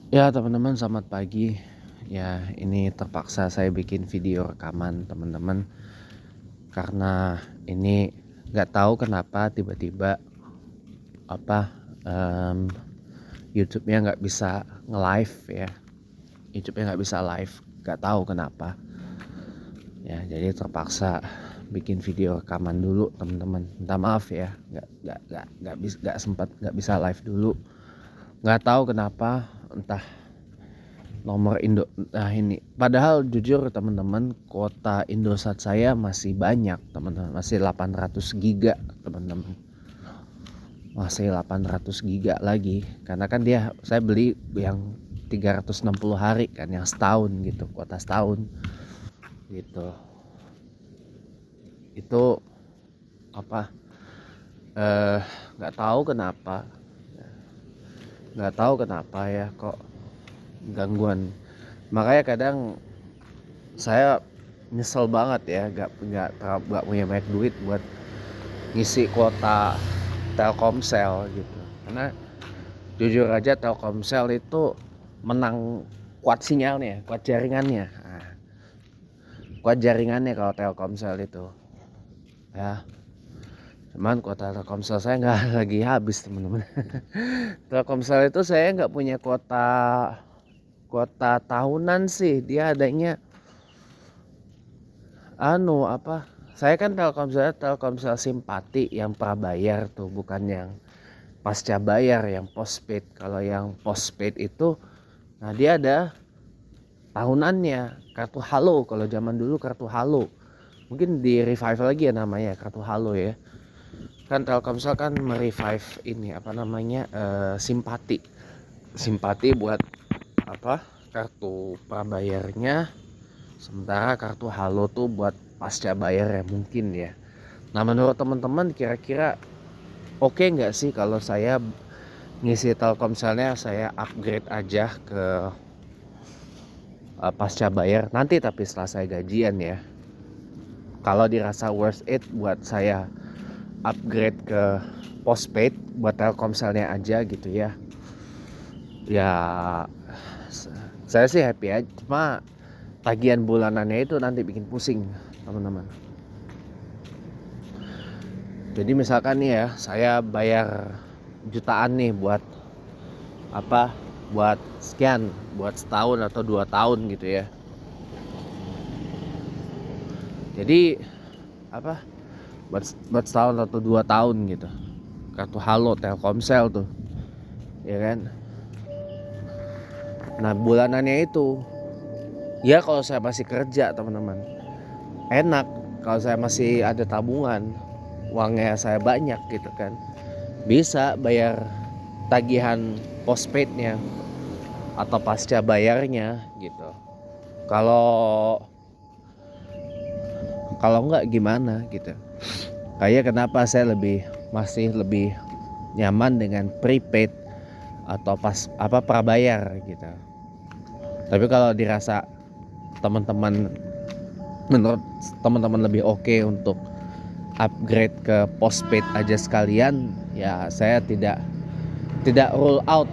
Ya teman-teman, selamat pagi. Ya, ini terpaksa saya bikin video rekaman teman-teman, karena ini nggak tahu kenapa tiba-tiba apa em, YouTube-nya nggak bisa nge-live ya. YouTube-nya nggak bisa live, nggak tahu kenapa. Ya, jadi terpaksa bikin video rekaman dulu teman-teman. Minta maaf ya, nggak bisa live dulu. Nggak tahu kenapa, entah nomor Indo. Nah ini padahal jujur teman-teman, kuota Indosat saya masih banyak teman-teman, masih 800 giga teman-teman, masih 800 giga lagi, karena kan saya beli yang 360 hari kan, yang setahun gitu, kuota setahun gitu. Itu apa eh nggak tahu kenapa, ya kok gangguan. Makanya kadang saya nyesel banget ya, gak punya banyak duit buat ngisi kuota Telkomsel gitu, karena jujur aja Telkomsel itu menang kuat sinyalnya, kuat jaringannya kalau Telkomsel itu ya. Cuman kuota Telkomsel saya nggak lagi habis teman-teman. Telkomsel itu saya nggak punya kuota tahunan sih, dia adanya saya kan Telkomsel Simpati yang prabayar tuh, bukan yang pasca bayar, yang postpaid. Kalau yang postpaid itu, nah dia ada tahunannya, kartu halo. Kalau zaman dulu kartu halo, mungkin di revive lagi ya namanya, kartu halo ya. Kan Telkomsel kan merevive ini simpati. Simpati buat kartu prabayarnya, sementara kartu halo tuh buat pasca bayar ya mungkin ya. Nah menurut teman-teman kira-kira oke nggak sih kalau saya ngisi Telkomselnya, saya upgrade aja ke pasca bayar nanti, tapi setelah saya gajian ya. Kalau dirasa worth it buat saya upgrade ke postpaid buat Telkomselnya aja gitu ya, ya saya sih happy aja. Cuma tagihan bulanannya itu nanti bikin pusing teman-teman. Jadi misalkan nih ya, saya bayar jutaan nih buat buat sekian, buat setahun atau 2 tahun gitu ya. Jadi buat setahun atau 2 tahun gitu, kartu halo Telkomsel tuh ya kan. Nah bulanannya itu ya, kalau saya masih kerja teman-teman enak. Kalau saya masih ada tabungan, uangnya saya banyak gitu kan, bisa bayar tagihan postpaidnya atau pasca bayarnya gitu. Kalau enggak gimana gitu. Kayak kenapa saya masih lebih nyaman dengan prepaid atau prabayar gitu. Tapi kalau dirasa teman-teman menurut teman-teman lebih oke untuk upgrade ke postpaid aja sekalian, ya saya tidak rule out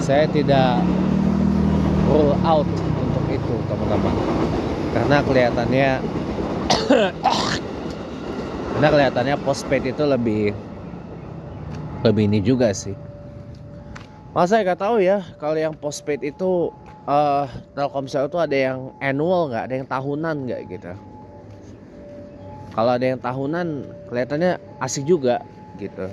saya tidak rule out untuk itu teman-teman, karena kelihatannya postpaid itu lebih ini juga sih. Masa saya nggak tahu ya kalau yang postpaid itu Telkomsel itu ada yang annual nggak, ada yang tahunan nggak gitu. Kalau ada yang tahunan kelihatannya asik juga gitu.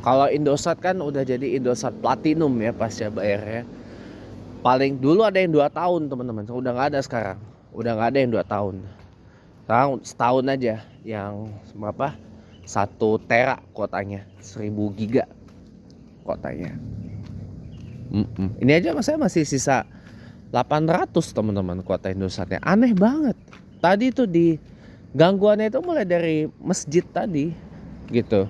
Kalau Indosat kan udah jadi Indosat Platinum ya pasca bayarnya. Paling dulu ada yang 2 tahun teman-teman, udah nggak ada sekarang. Udah nggak ada yang 2 tahun. Sekarang setahun aja, yang berapa? 1 tera kuotanya, 1000 giga kuotanya. Ini aja saya masih sisa 800 teman-teman kuota Indosatnya. Aneh banget. Tadi tuh di gangguannya itu mulai dari masjid tadi gitu.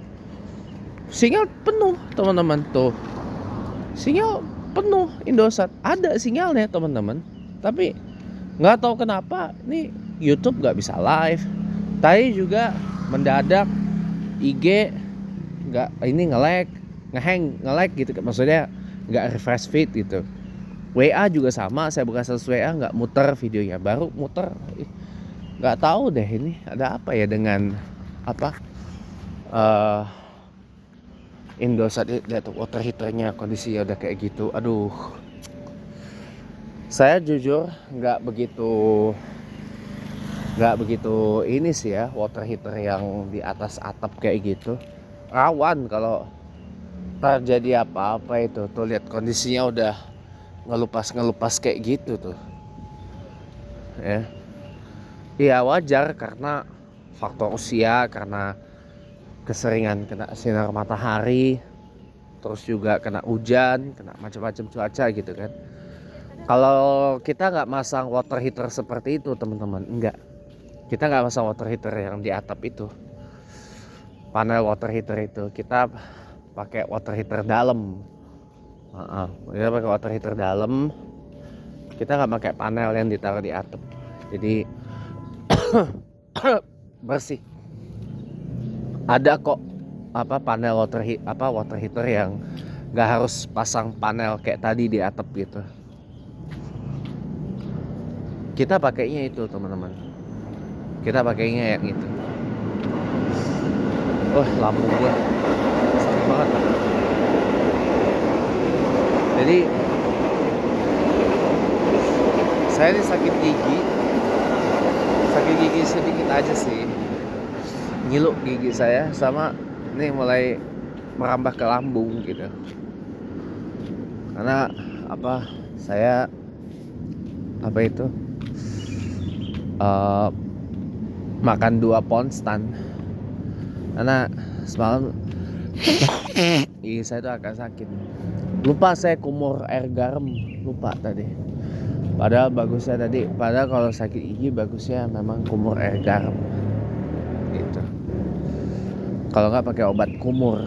Sinyal penuh teman-teman tuh. Sinyal penuh Indosat. Ada sinyalnya teman-teman. Tapi nggak tahu kenapa nih YouTube nggak bisa live. Tadi juga mendadak IG nggak ini nge-lag gitu, maksudnya nggak refresh feed gitu. WA juga sama, saya buka status WA nggak muter videonya, baru muter. Nggak tahu deh ini ada apa ya dengan apa Indosat. Lihat water heaternya kondisinya udah kayak gitu. Aduh, saya jujur nggak begitu ini sih ya, water heater yang di atas atap kayak gitu, rawan kalau terjadi apa-apa itu. Tuh lihat kondisinya udah ngelupas kayak gitu tuh ya. Iya wajar karena faktor usia, karena keseringan kena sinar matahari, terus juga kena hujan, kena macam-macam cuaca gitu kan. Kalau kita nggak masang water heater seperti itu teman-teman, kita nggak masang water heater yang di atap itu, panel water heater itu, kita pakai water heater dalam. Kita pakai water heater dalam, kita nggak pakai panel yang ditaruh di atap, jadi bersih. Ada kok panel water heater yang nggak harus pasang panel kayak tadi di atap gitu. Kita pakainya itu teman-teman, kita pakainya yang itu. Lambung gua sakit banget. Jadi saya ini sakit gigi sedikit aja sih, ngiluk gigi saya, sama ini mulai merambah ke lambung gitu. Karena saya makan 2 ponstan, karena semalam gigi saya tuh agak sakit. Lupa saya kumur air garam, lupa tadi. Padahal kalau sakit gigi bagusnya memang kumur air garam gitu. Kalau nggak pakai obat kumur.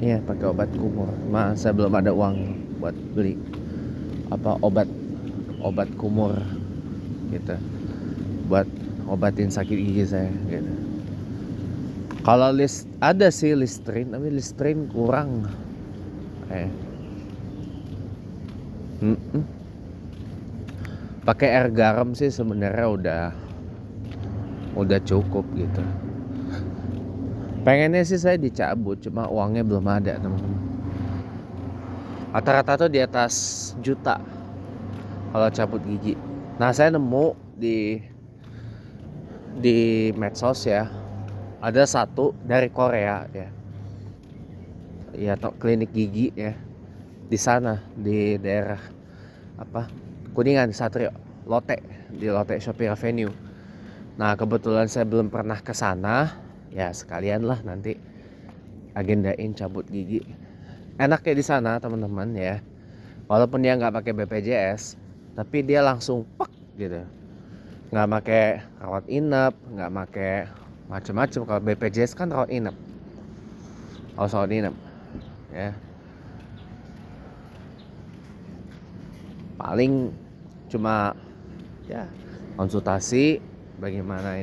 Iya, pakai obat kumur. Saya belum ada uang buat beli obat kumur gitu, buat obatin sakit gigi saya gitu. Kalau ada sih Listerine, tapi Listerine kurang. Pakai air garam sih sebenarnya udah cukup gitu. Pengennya sih saya dicabut, cuma uangnya belum ada teman-teman. Rata-rata tuh di atas juta kalau cabut gigi. Nah saya nemu di medsos ya, ada satu dari Korea ya, klinik gigi ya, di sana di daerah Kuningan, Satrio, di Lotte Shopping Avenue. Nah kebetulan saya belum pernah ke sana, ya sekalian lah nanti agendain cabut gigi. Enaknya di sana teman-teman ya, walaupun dia nggak pakai BPJS, tapi dia langsung pak gitu, nggak pakai rawat inap, nggak pakai macam-macam. Kalau BPJS kan rawat inap, ya paling cuma ya konsultasi bagaimana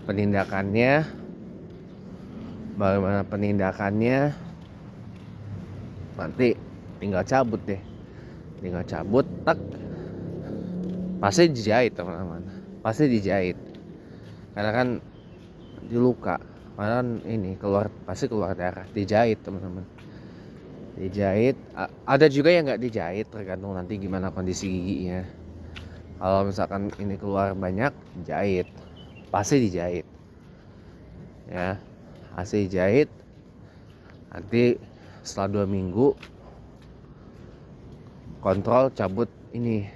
penindakannya, nanti tinggal cabut tak, pasti dijahit teman-teman, karena kan di luka, karena ini pasti keluar darah, dijahit teman-teman. Ada juga yang nggak dijahit, tergantung nanti gimana kondisi giginya. Kalau misalkan ini keluar banyak, pasti dijahit ya, nanti setelah 2 minggu kontrol, cabut ininya,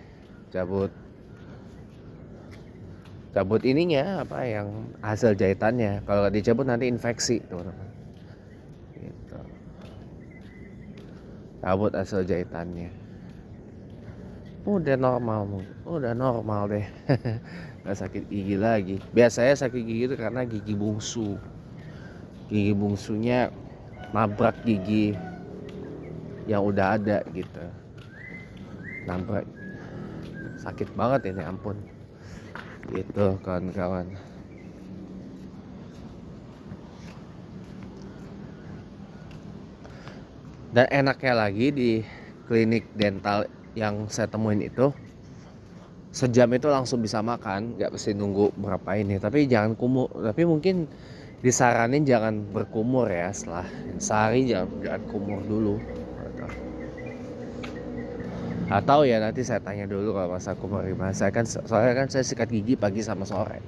yang hasil jahitannya. Kalau nggak dicabut nanti infeksi teman-teman gitu. Cabut hasil jahitannya, udah normal deh. Nggak sakit gigi lagi. Biasanya sakit gigi itu karena gigi bungsunya nabrak gigi yang udah ada gitu, nabrak, sakit banget ini, ampun gitu kawan-kawan. Dan enaknya lagi di klinik dental yang saya temuin itu, sejam itu langsung bisa makan, nggak mesti nunggu berapa ini. Tapi jangan kumur, tapi mungkin disaranin jangan berkumur ya, setelah sehari jangan kumur dulu. Atau ya nanti saya tanya dulu kalau masa kumur gimana. Soalnya kan saya sikat gigi pagi sama sore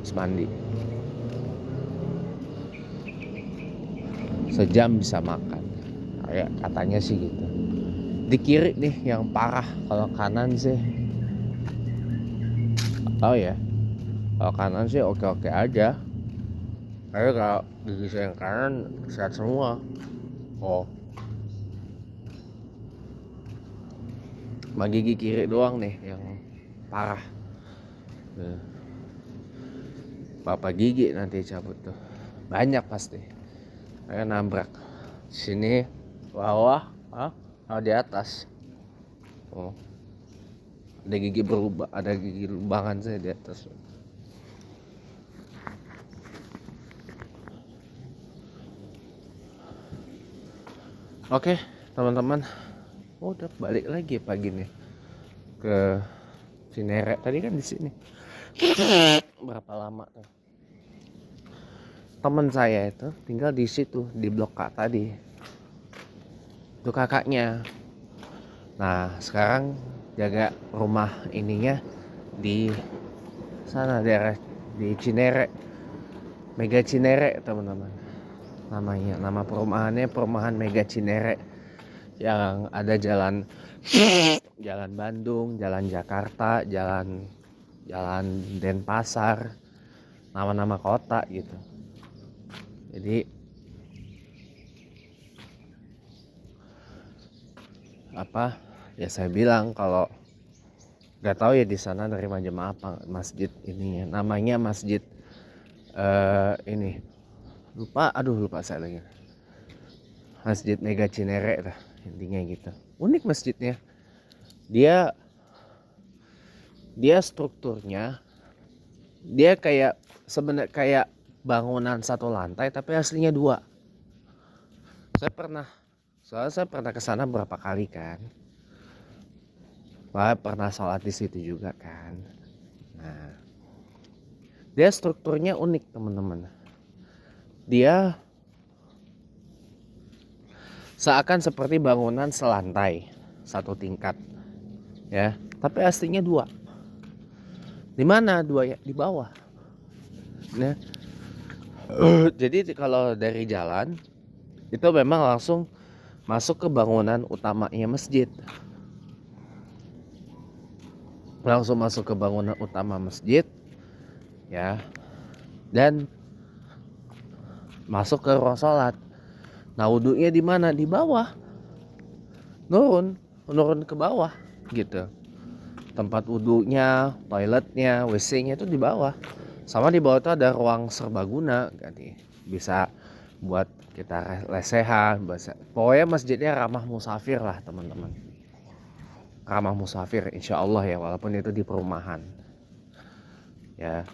terus mandi. Sejam bisa makan, kayak katanya sih gitu. Di kiri nih yang parah, kalau kanan sih tahu ya. Kalau kanan sih oke aja. Kayak kalau gigi saya yang kanan sehat semua. Oh, gigi kiri doang nih yang parah. Bapak gigi nanti cabut tuh banyak pasti. Kayak nabrak sini bawah, di atas. Oh, ada gigi berubah, ada gigi lubangan saya di atas. Oke, teman-teman, udah balik lagi pagi nih ke Cinere. Tadi kan di sini. Berapa lama tuh? Teman saya itu tinggal di situ, di blok K tadi. Itu kakaknya. Nah, sekarang jaga rumah ininya di sana, daerah di Cinere. Mega Cinere, teman-teman. Namanya, nama perumahan Mega Cinere, yang ada jalan Bandung, jalan Jakarta, jalan Denpasar, nama-nama kota gitu. Jadi apa ya, saya bilang kalau nggak tahu ya di sana nerima jemaah apa masjid ininya, namanya masjid ini lupa saya lagi. Masjid Mega Cinere lah intinya gitu. Unik masjidnya. Dia strukturnya dia kayak sebenarnya kayak bangunan satu lantai tapi aslinya 2. Saya pernah kesana berapa kali kan. Pernah sholat di situ juga kan. Nah, dia strukturnya unik, teman-teman. Dia seakan seperti bangunan selantai, 1 tingkat, ya. Tapi aslinya 2. Di mana 2 ya? Di bawah. Nah, jadi kalau dari jalan itu memang langsung masuk ke bangunan utamanya masjid. Langsung masuk ke bangunan utama masjid, ya. Dan masuk ke ruang sholat. Nah, wudunya di mana? Di bawah. Nurun ke bawah gitu. Tempat wudunya, toiletnya, WC-nya itu di bawah. Sama di bawah itu ada ruang serbaguna, bisa buat kita lesehan. Pokoknya masjidnya ramah musafir lah, teman-teman. Ramah musafir, insya Allah ya, walaupun itu di perumahan. Ya,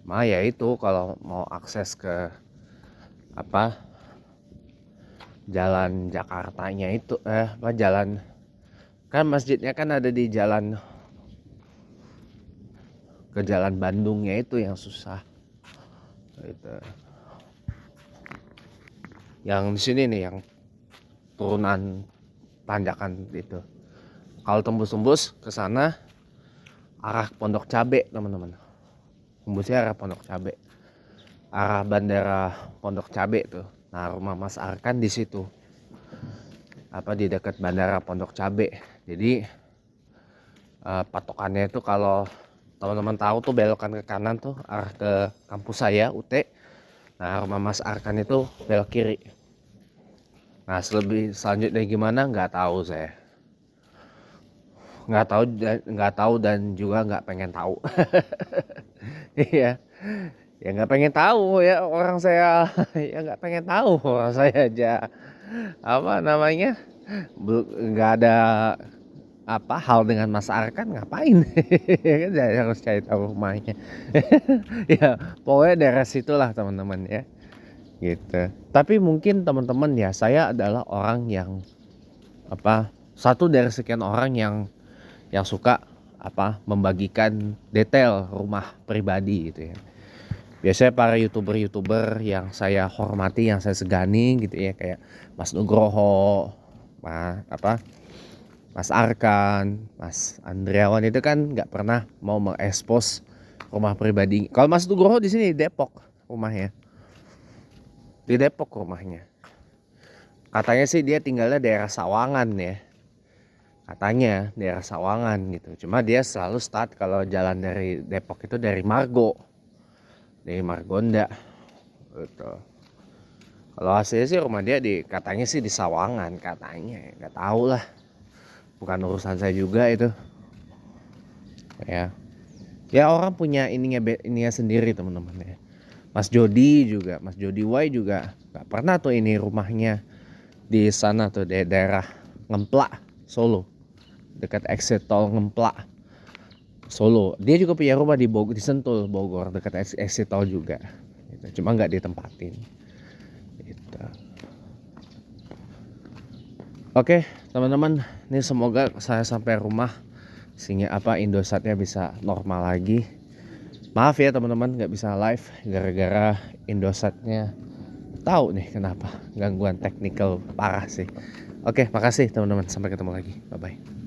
ya itu kalau mau akses ke jalan Jakartanya itu jalan kan masjidnya kan ada di jalan ke jalan Bandungnya itu yang susah gitu. Yang di sini nih yang turunan tanjakan itu, kalau tembus ke sana arah Pondok Cabe, teman-teman. Tembusnya arah Pondok Cabe, arah bandara Pondok Cabe tuh. Nah, rumah Mas Arkan di situ, di dekat bandara Pondok Cabe. Jadi patokannya itu kalau teman-teman tahu tuh belokan ke kanan tuh arah ke kampus saya UT. Nah, rumah Mas Arkan itu belok kiri. Nah, selanjutnya gimana nggak tahu saya. Nggak tahu dan juga nggak pengen tahu. Iya. Ya nggak pengen tahu ya orang saya. Ya nggak pengen tahu orang saya aja. Nggak ada hal dengan Mas Arkan, ngapain? Ya kan saya harus cari tahu rumahnya. Ya pokoknya daerah situlah, teman-teman ya. gitu. Tapi mungkin teman-teman ya, saya adalah orang yang satu dari sekian orang yang suka membagikan detail rumah pribadi gitu ya. Biasanya para youtuber yang saya hormati, yang saya segani gitu ya, kayak Mas Nugroho, Mas Arkan, Mas Andriawan itu kan nggak pernah mau mengekspos rumah pribadi. Kalau Mas Nugroho di sini di Depok rumahnya, di Depok rumahnya. Katanya sih dia tinggalnya daerah Sawangan ya. Katanya daerah Sawangan gitu. Cuma dia selalu start kalau jalan dari Depok itu dari Margonda gitu. Kalau hasilnya sih rumah dia katanya sih di Sawangan katanya, nggak tahu lah, bukan urusan saya juga itu ya. Ya orang punya ininya sendiri teman-teman ya. Mas Jody Y juga nggak pernah tuh ini rumahnya di sana tuh di daerah Ngemplak Solo, dekat exit tol Ngemplak Solo. Dia juga punya rumah di Bogor, di Sentul Bogor, dekat exit tol juga gitu. Cuma nggak ditempatin gitu. Oke teman-teman, ini semoga saya sampai rumah sehingga Indosatnya bisa normal lagi. Maaf ya teman-teman, nggak bisa live gara-gara Indosatnya tahu nih kenapa, gangguan teknikal parah sih. Oke, makasih teman-teman, sampai ketemu lagi, bye bye.